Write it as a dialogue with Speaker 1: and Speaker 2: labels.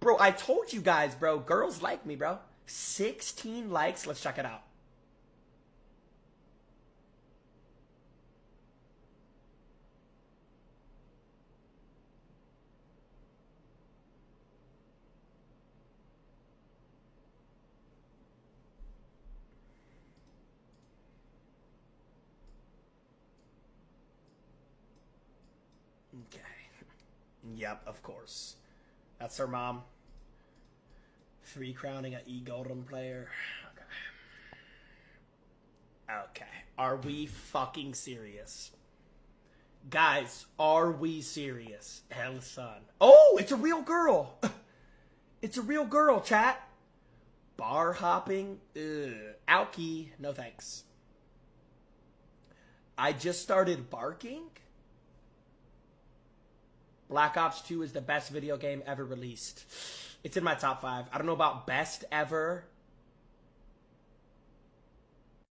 Speaker 1: Bro, I told you guys, bro. Girls like me, bro. 16 likes. Let's check it out. Okay. Yep, of course. That's her mom. 3 crowning a E Golden player. Okay. Okay. Are we fucking serious? Guys, are we serious? Hell, son. Oh, it's a real girl. It's a real girl, chat. Bar hopping. Ugh. Alky. No thanks. I just started barking. Black Ops 2 is the best video game ever released. It's in my top 5. I don't know about best ever,